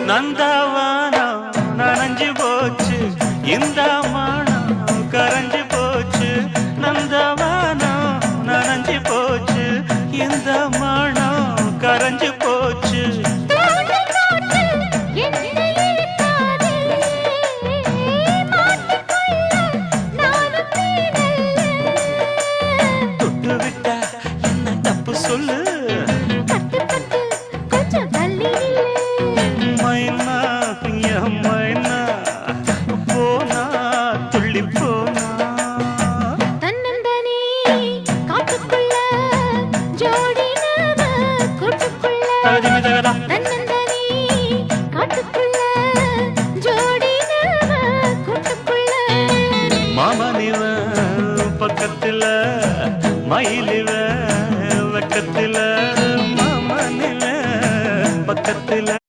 நந்தவானம் நனைஞ்சு போச்சு இந்த மானம் கரைஞ்சு போச்சு நந்தவானம் நனைஞ்சு போச்சு இந்த மானம் கரைஞ்சு போச்சு தொட்டு விட்டா என்ன தப்பு சொல்லு மைனா என் மைனா போனா துள்ளி போனா தன்னந்தனி காட்டுக்குள்ள ஜோடினவ கூட்டுக்குள்ள தன்னந்தனி காட்டுக்குள்ள ஜோடினவ கூட்டுக்குள்ள மாமனிவ பக்கத்துல மயிலே